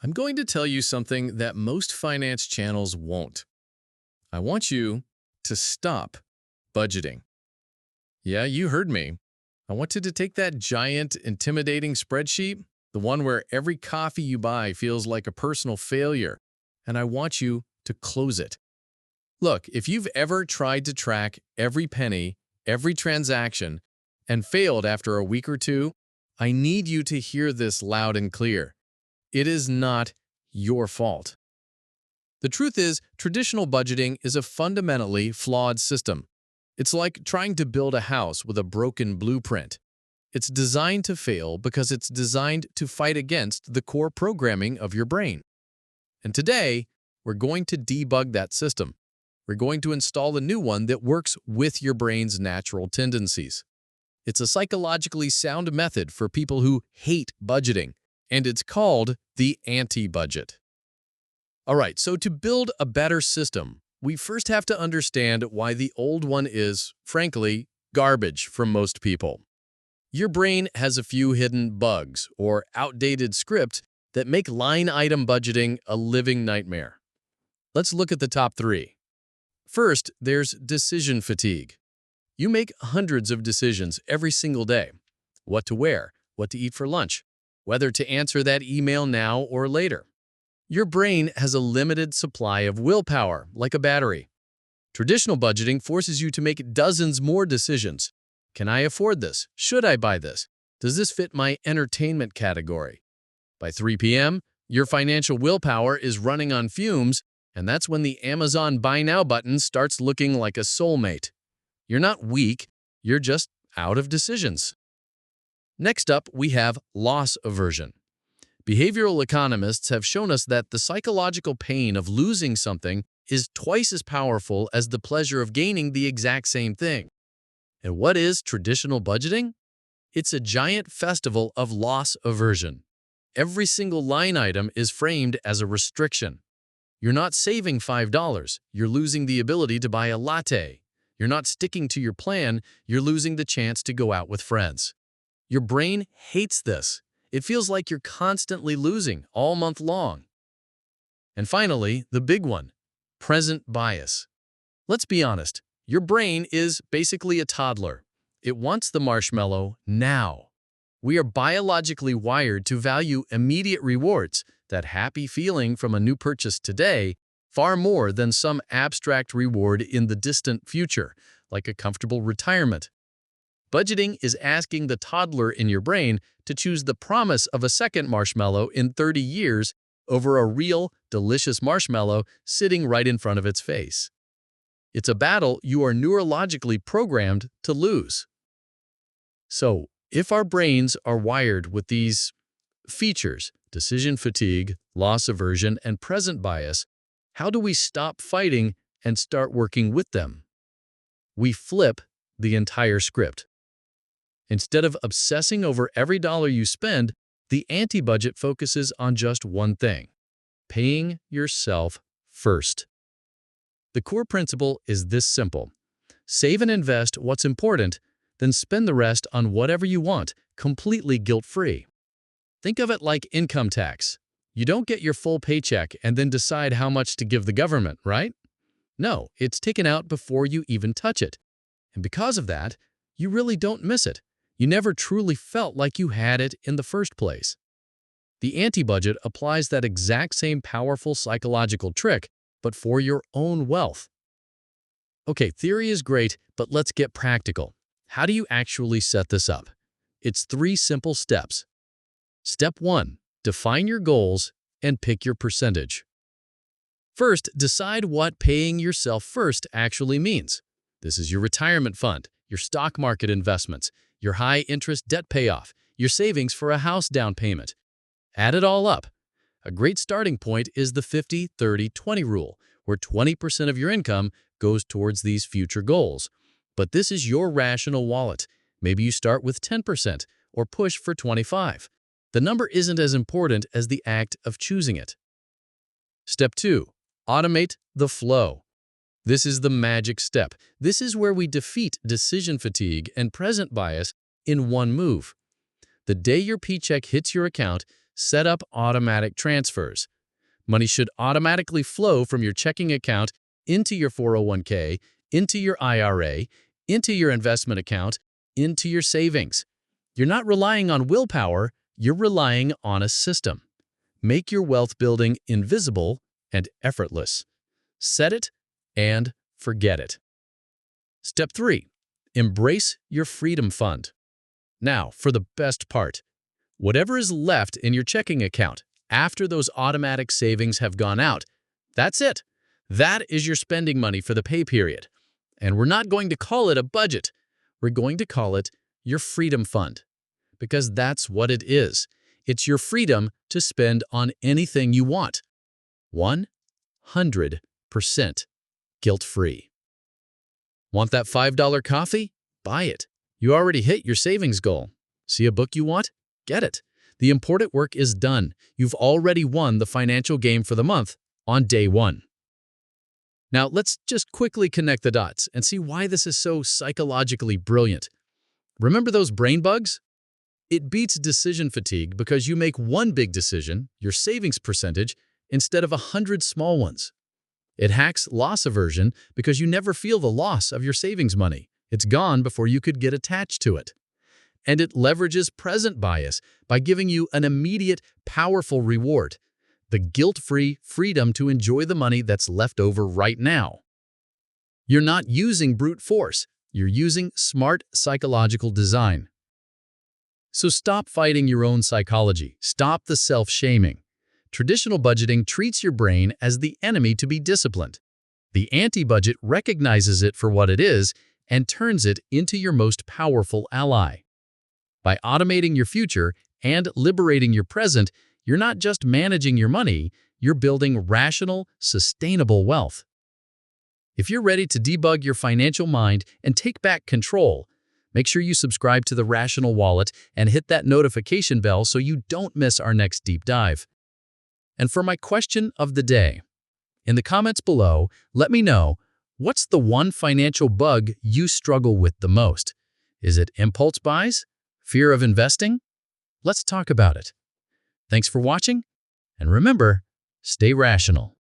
I'm going to tell you something that most finance channels won't. I want you to stop budgeting. Yeah, you heard me. I want you to take that giant, intimidating spreadsheet, the one where every coffee you buy feels like a personal failure, and I want you to close it. Look, if you've ever tried to track every penny, every transaction, and failed after a week or two, I need you to hear this loud and clear. It is not your fault. The truth is, traditional budgeting is a fundamentally flawed system. It's like trying to build a house with a broken blueprint. It's designed to fail because it's designed to fight against the core programming of your brain. And today, we're going to debug that system. We're going to install a new one that works with your brain's natural tendencies. It's a psychologically sound method for people who hate budgeting, and it's called the anti-budget. All right, so to build a better system, we first have to understand why the old one is, frankly, garbage for most people. Your brain has a few hidden bugs or outdated script that make line item budgeting a living nightmare. Let's look at the top three. First, there's decision fatigue. You make hundreds of decisions every single day. What to wear, what to eat for lunch, whether to answer that email now or later. Your brain has a limited supply of willpower, like a battery. Traditional budgeting forces you to make dozens more decisions. Can I afford this? Should I buy this? Does this fit my entertainment category? By 3 p.m., your financial willpower is running on fumes, and that's when the Amazon Buy Now button starts looking like a soulmate. You're not weak, you're just out of decisions. Next up, we have loss aversion. Behavioral economists have shown us that the psychological pain of losing something is twice as powerful as the pleasure of gaining the exact same thing. And what is traditional budgeting? It's a giant festival of loss aversion. Every single line item is framed as a restriction. You're not saving $5, you're losing the ability to buy a latte. You're not sticking to your plan, you're losing the chance to go out with friends. Your brain hates this. It feels like you're constantly losing all month long. And finally, the big one, present bias. Let's be honest, your brain is basically a toddler. It wants the marshmallow now. We are biologically wired to value immediate rewards, that happy feeling from a new purchase today, far more than some abstract reward in the distant future, like a comfortable retirement. Budgeting is asking the toddler in your brain to choose the promise of a second marshmallow in 30 years over a real, delicious marshmallow sitting right in front of its face. It's a battle you are neurologically programmed to lose. So, if our brains are wired with these features, decision fatigue, loss aversion, and present bias, how do we stop fighting and start working with them? We flip the entire script. Instead of obsessing over every dollar you spend, the anti-budget focuses on just one thing: paying yourself first. The core principle is this simple: save and invest what's important, then spend the rest on whatever you want, completely guilt-free. Think of it like income tax. You don't get your full paycheck and then decide how much to give the government, right? No, it's taken out before you even touch it. And because of that, you really don't miss it. You never truly felt like you had it in the first place. The anti-budget applies that exact same powerful psychological trick, but for your own wealth. Okay, theory is great, but let's get practical. How do you actually set this up? It's 3 simple steps. Step 1. Define your goals and pick your percentage. First, decide what paying yourself first actually means. This is your retirement fund, your stock market investments, your high-interest debt payoff, your savings for a house down payment. Add it all up. A great starting point is the 50-30-20 rule, where 20% of your income goes towards these future goals. But this is your rational wallet. Maybe you start with 10% or push for 25%. The number isn't as important as the act of choosing it. Step 2. Automate the flow. This is the magic step. This is where we defeat decision fatigue and present bias in one move. The day your paycheck hits your account, Set up automatic transfers. Money should automatically flow from your checking account into your 401k, into your IRA, into your investment account, into your savings. You're not relying on willpower, you're relying on a system. Make your wealth building invisible and effortless. Set it and forget it. Step 3. Embrace your freedom fund. Now, for the best part. Whatever is left in your checking account after those automatic savings have gone out, that's it. That is your spending money for the pay period. And we're not going to call it a budget. We're going to call it your freedom fund. Because that's what it is. It's your freedom to spend on anything you want. 100% guilt-free. Want that $5 coffee? Buy it. You already hit your savings goal. See a book you want? Get it. The important work is done. You've already won the financial game for the month on day 1. Now, let's just quickly connect the dots and see why this is so psychologically brilliant. Remember those brain bugs? It beats decision fatigue because you make one big decision, your savings percentage, instead of 100 small ones. It hacks loss aversion because you never feel the loss of your savings money. It's gone before you could get attached to it. And it leverages present bias by giving you an immediate, powerful reward, the guilt-free freedom to enjoy the money that's left over right now. You're not using brute force. You're using smart psychological design. So stop fighting your own psychology. Stop the self-shaming. Traditional budgeting treats your brain as the enemy to be disciplined. The anti-budget recognizes it for what it is and turns it into your most powerful ally. By automating your future and liberating your present, you're not just managing your money, you're building rational, sustainable wealth. If you're ready to debug your financial mind and take back control, make sure you subscribe to the Rational Wallet and hit that notification bell so you don't miss our next deep dive. And for my question of the day, in the comments below, let me know, what's the one financial bug you struggle with the most? Is it impulse buys? Fear of investing? Let's talk about it. Thanks for watching, and remember, stay rational.